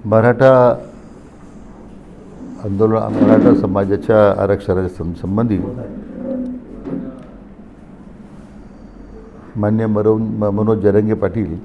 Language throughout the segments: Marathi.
मराठा आंदोलन मराठा समाजाच्या आरक्षणाच्या संबंधी मान्य मनोज जरांगे पाटील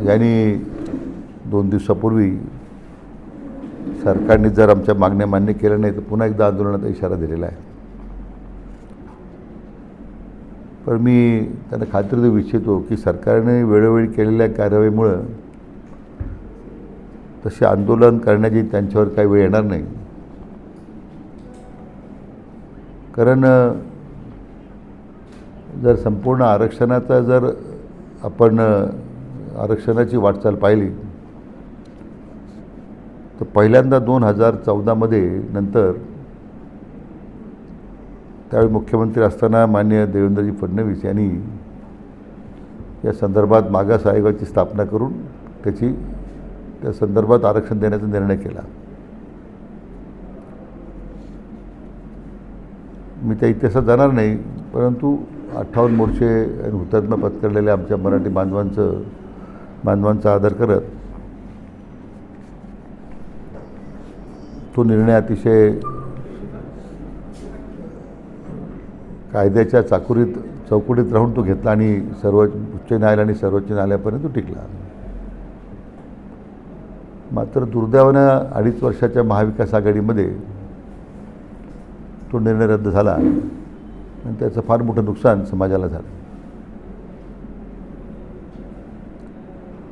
यांनी 2 दिवसापूर्वी सरकारने जर आमच्या मागण्या मान्य केल्या नाही तर पुन्हा एकदा आंदोलनाचा इशारा दिलेला आहे. पण मी त्यांना खात्री देऊ इच्छितो की सरकारने वेळोवेळी केलेल्या कारवाईमुळं तसे आंदोलन करण्याची त्यांच्यावर काही वेळ येणार नाही. कारण जर संपूर्ण आरक्षणाचा जर आपण आरक्षणाची वाटचाल पाहिली तर पहिल्यांदा 2014 नंतर त्यावेळी मुख्यमंत्री असताना माननीय देवेंद्रजी फडणवीस यांनी या संदर्भात मागास आयोगाची स्थापना करून त्या संदर्भात आरक्षण देण्याचा निर्णय केला. मी त्या इतिहासात जाणार नाही, परंतु 58 मोर्चे आणि हुतात्मा पत्करलेल्या आमच्या मराठी बांधवांचा आदर करत तो निर्णय अतिशय कायद्याच्या चौकटीत राहून तो घेतला आणि उच्च न्यायालय आणि सर्वोच्च न्यायालयापर्यंत तो टिकला. मात्र दुर्दैवानं 2.5 वर्षाच्या महाविकास आघाडीमध्ये तो निर्णय रद्द झाला आणि त्याचं फार मोठं नुकसान समाजाला झालं.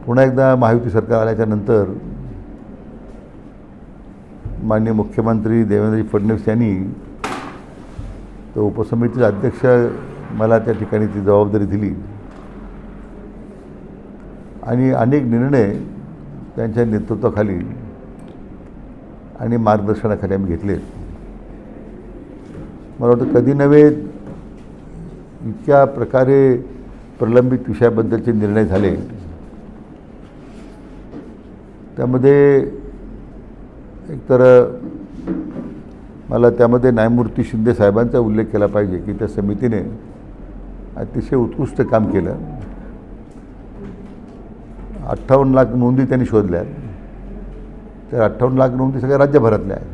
पुन्हा एकदा महायुती सरकार आल्याच्या नंतर माननीय मुख्यमंत्री देवेंद्रजी फडणवीस यांनी तर उपसमितीचे अध्यक्ष मला त्या ठिकाणी ती जबाबदारी दिली आणि अनेक निर्णय त्यांच्या नेतृत्वाखाली आणि मार्गदर्शनाखाली आम्ही घेतले. मला वाटतं कधी नव्हे इतक्या प्रकारे प्रलंबित विषयाबद्दलचे निर्णय झाले. त्यामध्ये एकतर मला त्यामध्ये न्यायमूर्ती शिंदे साहेबांचा उल्लेख केला पाहिजे की त्या समितीने अतिशय उत्कृष्ट काम केलं. 58 लाख नोंदी त्यांनी शोधल्या. त्या 58 लाख नोंदी सगळ्या राज्यभरातल्या आहेत.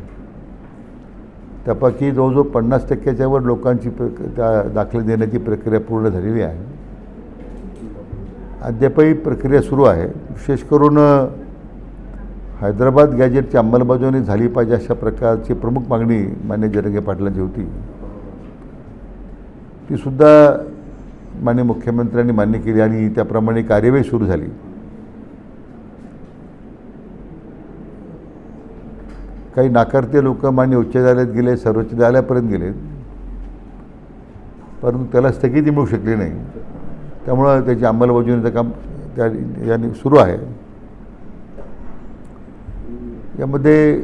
त्यापैकी जवळजवळ 50% वर लोकांची त्या दाखले देण्याची प्रक्रिया पूर्ण झालेली आहे. अद्यापही प्रक्रिया सुरू आहे. विशेष करून हैदराबाद गॅजेटची अंमलबजावणी झाली पाहिजे अशा प्रकारची प्रमुख मागणी मान्य जरांगे पाटलांची होती. तीसुद्धा माननीय मुख्यमंत्र्यांनी मान्य केली आणि त्याप्रमाणे कार्यवाही सुरू झाली. काही नाकारते लोक मान्य उच्च न्यायालयात गेले, सर्वोच्च न्यायालयापर्यंत गेले, परंतु त्याला स्थगिती मिळू शकली नाही. त्यामुळं त्याची अंमलबजावणीचं काम याने सुरू आहे. यामध्ये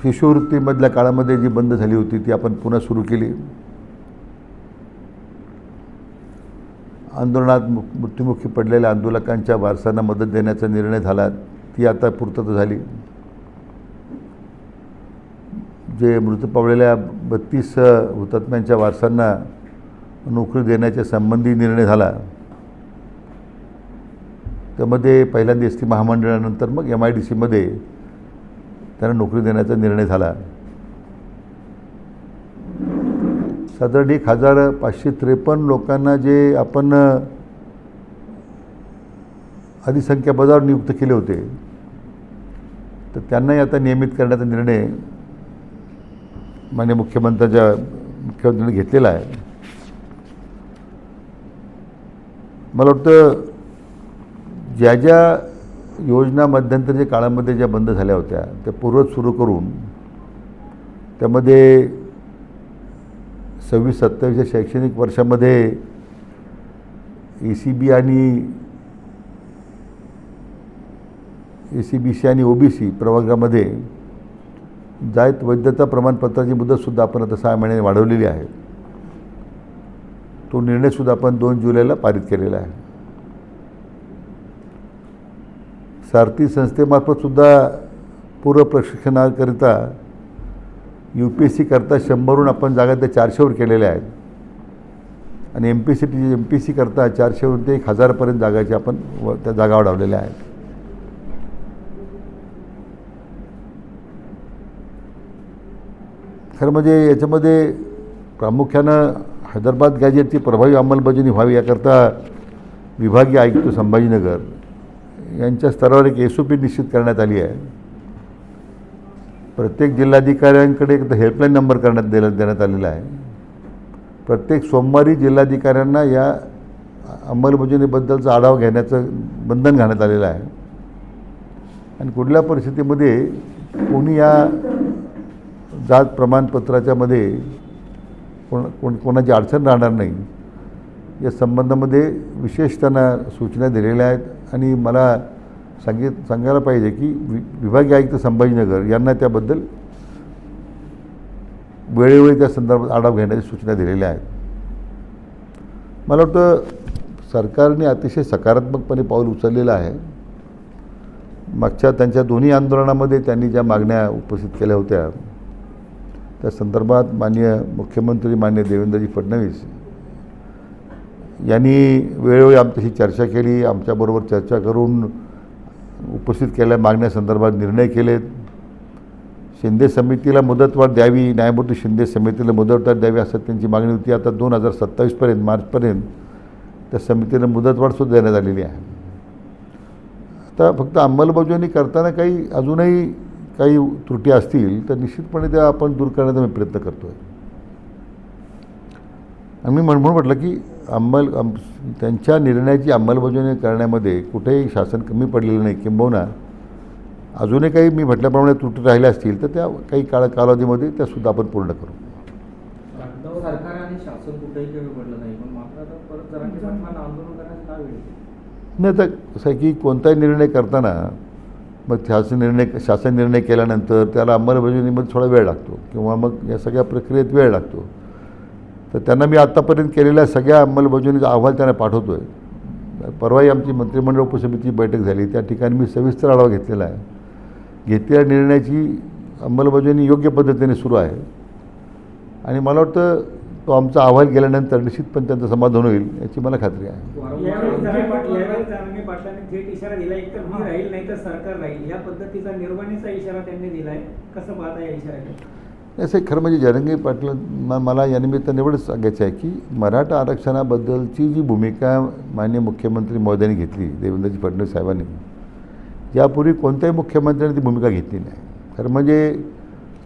शिष्यवृत्तीमधल्या काळामध्ये जी बंद झाली होती ती आपण पुन्हा सुरू केली. आंदोलनात मृत्युमुखी पडलेल्या आंदोलकांच्या वारसांना मदत देण्याचा निर्णय झाला, ती आता पूर्तता झाली. जे मृत पावलेल्या 32 हुतात्म्यांच्या वारसांना नोकरी देण्याच्या संबंधी निर्णय झाला. त्यामध्ये पहिल्यांदा SD महामंडळानंतर मग MIDCमध्ये त्यांना नोकरी देण्याचा निर्णय झाला. साधारण 1553 लोकांना जे आपण अधिसंख्यापदावर नियुक्त केले होते तर त्यांनाही आता नियमित करण्याचा निर्णय माननीय मुख्यमंत्र्यांनी घेतलेला आहे. मला वाटतं ज्या योजना मध्यंतरीच्या काळामध्ये ज्या बंद झाल्या होत्या त्या पूर्वत सुरू करून त्यामध्ये 26-27 शैक्षणिक वर्षामध्ये ECB आणि ACBC आणि OBC प्रवर्गामध्ये जात वैधता प्रमाणपत्राची मुदतसुद्धा आपण आता 6 महिन्यांनी वाढवलेली आहे. तो निर्णयसुद्धा आपण 2 जुलैला पारित केलेला आहे. सारथी संस्थेमार्फत सुद्धा पूर्व प्रशिक्षणाकरिता UPSC करता 100वरून आपण जागा त्या 400वर केलेल्या आहेत. आणि MPC करता 400 ते 1000पर्यंत जागाचे आपण त्या जागा वाढवलेल्या आहेत. खरं म्हणजे याच्यामध्ये प्रामुख्यानं हैदराबाद गॅजेटची प्रभावी अंमलबजावणी व्हावी याकरता विभागीय आयुक्त संभाजीनगर यांच्या स्तरावर एक SOP निश्चित करण्यात आली आहे. प्रत्येक जिल्हाधिकाऱ्यांकडे एक हेल्पलाईन नंबर देण्यात आलेला आहे. प्रत्येक सोमवारी जिल्हाधिकाऱ्यांना या अंमलबजावणीबद्दलचा आढावा घेण्याचं बंधन घालण्यात आलेलं आहे. आणि कुठल्या परिस्थितीमध्ये कोणी या जात प्रमाणपत्राच्यामध्ये कोणाची अडचण राहणार नाही या संबंधामध्ये विशेष त्यांना सूचना दिलेल्या आहेत. आणि मला सांगायला पाहिजे की विभागीय आयुक्त संभाजीनगर यांना त्याबद्दल वेळोवेळी त्या संदर्भात आढावा घेण्याची सूचना दिलेल्या आहेत. मला वाटतं सरकारने अतिशय सकारात्मकपणे पाऊल उचललेलं आहे. मागच्या त्यांच्या दोन्ही आंदोलनामध्ये त्यांनी ज्या मागण्या उपस्थित केल्या होत्या त्या संदर्भात माननीय मुख्यमंत्री माननीय देवेंद्रजी फडणवीस यांनी वेळोवेळी आमच्याशी चर्चा केली. आमच्याबरोबर चर्चा करून उपस्थित केलेल्या मागण्यासंदर्भात निर्णय केलेत. शिंदे समितीला मुदतवाढ द्यावी, न्यायमूर्ती शिंदे समितीला मुदतवाढ द्यावी असं त्यांची मागणी होती. आता 2027पर्यंत मार्चपर्यंत त्या समितीला मुदतवाढसुद्धा देण्यात आलेली आहे. आता फक्त अंमलबजावणी करताना अजूनही काही त्रुटी असतील तर निश्चितपणे त्या आपण दूर करण्याचा मी प्रयत्न करतो आहे. आम्ही म्हणून म्हटलं की त्यांच्या निर्णयाची अंमलबजावणी करण्यामध्ये कुठेही शासन कमी पडलेलं नाही. किंबहुना अजूनही काही मी म्हटल्याप्रमाणे त्रुटी राहिल्या असतील तर त्या काही कालावधीमध्ये त्यासुद्धा आपण पूर्ण करू. सरकार आणि शासन कुठेही कमी पडलं नाही, पण मात्र परत जरांगे पाटलांना आंदोलन करण्याचा काय वेळ नाही. तर कसं आहे की कोणताही निर्णय करताना मग शासन निर्णय केल्यानंतर त्याला अंमलबजावणीमध्ये थोडा वेळ लागतो किंवा मग या सगळ्या प्रक्रियेत वेळ लागतो. तर त्यांना मी आत्तापर्यंत केलेल्या सगळ्या अंमलबजावणीचा अहवाल त्यांना पाठवतो आहे. परवाही आमची मंत्रिमंडळ उपसमितीची बैठक झाली, त्या ठिकाणी मी सविस्तर आढावा घेतलेला आहे. घेतलेल्या निर्णयाची अंमलबजावणी योग्य पद्धतीने सुरू आहे आणि मला वाटतं तो आमचा अहवाल गेल्यानंतर निश्चितपणे त्यांचं समाधान होईल याची मला खात्री आहे. जरांगे पाटलांनी थेट इशारा दिला, एक तर मी राहील नाही तर सरकार राहील या पद्धतीचा निर्वाणीचा इशारा त्यांनी दिलाय. कसं पाहता या इशाऱ्याकडे? असं खरं म्हणजे जरांगे पाटील मला या निमित्ताने एवढंच सांगायचं आहे की मराठा आरक्षणाबद्दलची जी भूमिका माननीय मुख्यमंत्री महोदयांनी घेतली, देवेंद्रजी फडणवीस साहेबांनी, यापूर्वी कोणत्याही मुख्यमंत्र्यांनी ती भूमिका घेतली नाही. खरं म्हणजे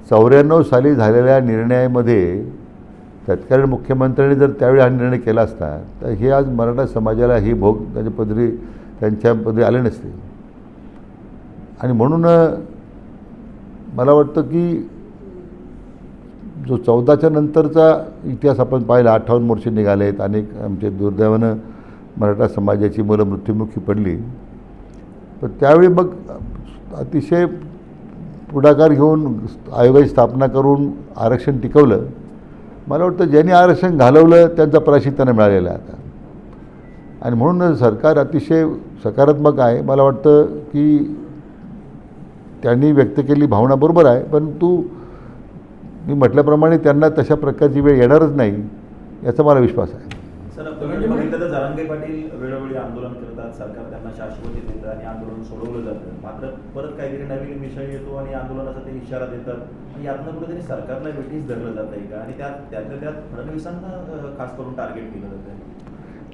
94 साली झालेल्या निर्णयामध्ये तत्कालीन मुख्यमंत्र्यांनी जर त्यावेळी हा निर्णय केला असता तर हे आज मराठा समाजाला ही भोग त्यांच्या पदरी आले नसते. आणि म्हणून मला वाटतं की जो 14च्या नंतरचा इतिहास आपण पाहिला, 58 मोर्चे निघाले आहेत, अनेक आमचे दुर्दैवानं मराठा समाजाची मुलं मृत्युमुखी पडली. पण त्यावेळी मग अतिशय पुढाकार घेऊन आयोगाची स्थापना करून आरक्षण टिकवलं. मला वाटतं ज्यांनी आरक्षण घालवलं त्यांचा प्रायश्चित्त त्यांना मिळालेला आहे आता. आणि म्हणून सरकार अतिशय सकारात्मक आहे. मला वाटतं की त्यांनी व्यक्त केलेली भावना बरोबर आहे, परंतु मी म्हटल्याप्रमाणे त्यांना तशा प्रकारची वेळ येणारच नाही याचा मला विश्वास आहे. सर, आपण बघितलं तर जरांगे पाटील वेळोवेळी आंदोलन करतात, सरकार त्यांना शाश्वती देतं आणि आंदोलन सोडवलं जातं. मात्र परत काहीतरी नवीन विषय येतो आणि आंदोलनाचा ते इशारा देतात. यातनं कुठेतरी सरकारला वेठीस धरलं जात आहे का? आणि त्यातल्या त्यात फडणवीसांना खास करून टार्गेट केलं जातं.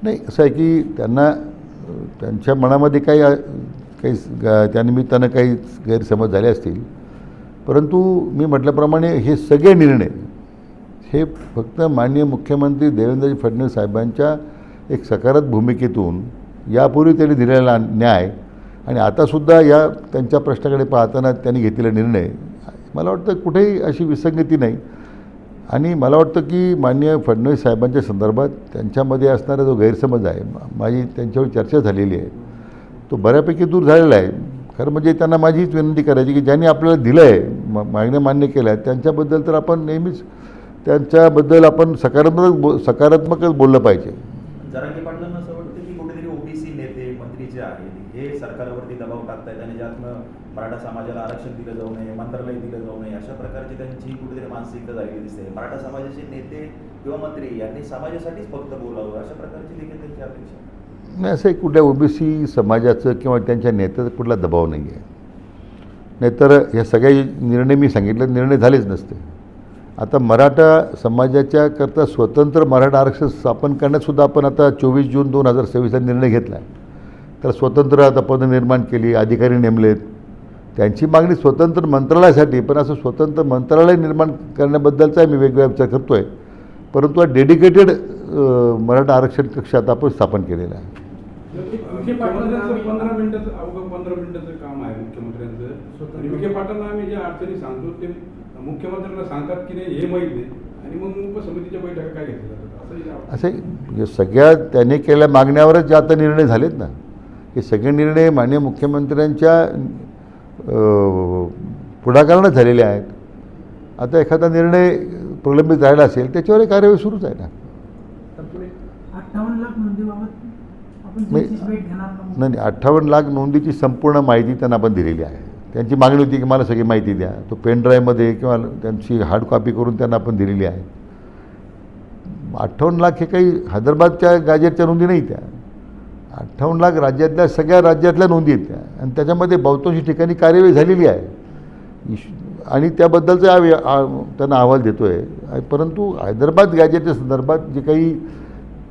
नाही, असं आहे की त्यांना त्यांच्या मनामध्ये काही त्यानिमित्तानं काही गैरसमज झाले असतील, परंतु मी म्हटल्याप्रमाणे हे सगळे निर्णय हे फक्त माननीय मुख्यमंत्री देवेंद्रजी फडणवीस साहेबांच्या एक सकारात्मक भूमिकेतून यापूर्वी त्यांनी दिलेला न्याय आणि आतासुद्धा या त्यांच्या प्रश्नाकडे पाहताना त्यांनी घेतलेला निर्णय, मला वाटतं कुठेही अशी विसंगती नाही. आणि मला वाटतं की माननीय फडणवीस साहेबांच्या संदर्भात त्यांच्यामध्ये असणारा जो गैरसमज आहे, माझी त्यांच्यावर चर्चा झालेली आहे, तो बऱ्यापैकी दूर झालेला आहे. खरं म्हणजे त्यांना माझी हीच विनंती करायची की ज्यांनी आपल्याला दिलं आहे, मागण्या मान्य केल्या आहेत, त्यांच्याबद्दल तर आपण नेहमीच त्यांच्याबद्दल आपण सकारात्मकच बोललं पाहिजे. जरांगे पाटलांना असं वाटतं की कुठेतरी ओबीसी नेते मंत्री जे आहेत हे सरकारवरती दबाव टाकतायत आणि ज्यातनं मराठा समाजाला आरक्षण दिलं जाऊ नये, मंत्रालय दिलं जाऊ नये, अशा प्रकारची त्यांची कुठेतरी मानसिकता झालेली दिसते. मराठा समाजाचे नेते किंवा मंत्री यांनी समाजासाठीच फक्त बोलावं, अशा प्रकारची देखील त्यांची अपेक्षा आहे. नाही, असं एक कुठल्या ओबीसी समाजाचं किंवा त्यांच्या नेत्याचा कुठला दबाव नाही आहे. नाहीतर ह्या सगळे निर्णय मी सांगितले निर्णय झालेच नसते. आता मराठा समाजाच्या करता स्वतंत्र मराठा आरक्षण स्थापन करण्यातसुद्धा आपण आता 24 जून 2026 निर्णय घेतला आहे. तर स्वतंत्र आता पदं निर्माण केली, अधिकारी नेमलेत. त्यांची मागणी स्वतंत्र मंत्रालयासाठी, पण असं स्वतंत्र मंत्रालय निर्माण करण्याबद्दलचा मी वेगवेगळा विचार करतो आहे. परंतु डेडिकेटेड मराठा आरक्षण कक्ष आता आपण स्थापन केलेला आहे. विखे पाटलांचं 15 मिनिटाचं अवघं 15 मिनिटाचं काम आहे मुख्यमंत्र्यांचं. आणि विखे पाटलांना आम्ही ज्या अडचणी सांगतो ते मुख्यमंत्र्यांना सांगतात की नाही हे माहीत नाही, आणि मग उपसमितीच्या बैठका काय घेतल्या जातात असे सगळ्या त्यांनी केलेल्या मागण्यावरच जे आता निर्णय झालेत ना, हे सगळे निर्णय माननीय मुख्यमंत्र्यांच्या पुढाकारानं झालेले आहेत. आता एखादा निर्णय प्रलंबित राहिला असेल त्याच्यावर कार्यवाही सुरूच आहे ना. 58 लाख नोंदीबाबत आपण त्यांची भेट घेणार का? नाही, 58 लाख नोंदीची संपूर्ण माहिती त्यांना आपण दिलेली आहे. त्यांची मागणी होती की मला सगळी माहिती द्या. तो पेनड्राईव्हमध्ये किंवा त्यांची हार्ड कॉपी करून त्यांना आपण दिलेली आहे. 58 लाख हे काही हैदराबादच्या गाजेटच्या नोंदी नाही त्या. 58 लाख राज्यातल्या सगळ्या राज्यातल्या नोंदी आहेत त्या, आणि त्याच्यामध्ये बहुतांशी ठिकाणी कार्यवाही झालेली आहे आणि त्याबद्दलचा त्यांना अहवाल देतो आहे. परंतु हैदराबाद गॅजेटच्या संदर्भात जे काही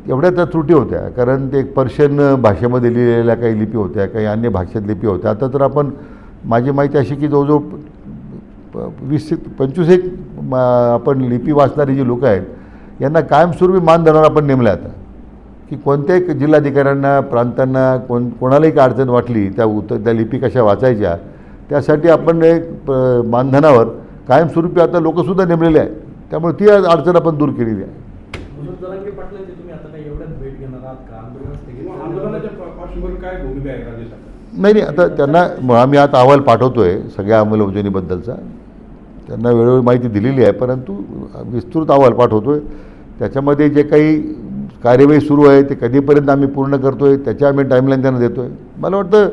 एवढ्या त्या त्रुटी होत्या, कारण ते एक भाषेमध्ये लिहिलेल्या काही लिपी होत्या, काही अन्य भाषेत लिपी होत्या. आता तर आपण माझी माहिती अशी की जवळजवळ 20 ते 25 आपण लिपी वाचणारी जी लोकं आहेत यांना कायमस्वरूपी मानधनावर आपण नेमलं आता, की कोणत्याही जिल्हाधिकाऱ्यांना प्रांतांना कोणालाही काय अडचण वाटली त्या लिपी कशा वाचायच्या त्यासाठी आपण एक मानधनावर कायमस्वरूपी आता लोकंसुद्धा नेमलेले आहेत. त्यामुळे ती अडचण आपण दूर केलेली आहे. जरांगे पाटलांची तुम्ही आता काही एवढ्यात भेट घेणार आहात का? आंदोलनाच्या पार्श्वभूमीवर काय भूमिका आहे राज्य सरकार? नाही, आता त्यांना आम्ही आता अहवाल पाठवतो आहे सगळ्या अंमलबजावणीबद्दलचा. त्यांना वेळोवेळी माहिती दिलेली आहे, परंतु विस्तृत अहवाल पाठवतो आहे. त्याच्यामध्ये जे काही कार्यवाही सुरू आहे ते कधीपर्यंत आम्ही पूर्ण करतो आहे त्याच्या आम्ही टाईमलाईन त्यांना देतो आहे. मला वाटतं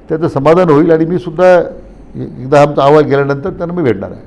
त्याचं समाधान होईल, आणि मी सुद्धा एकदा आमचा अहवाल गेल्यानंतर त्यांना मी भेटणार आहे.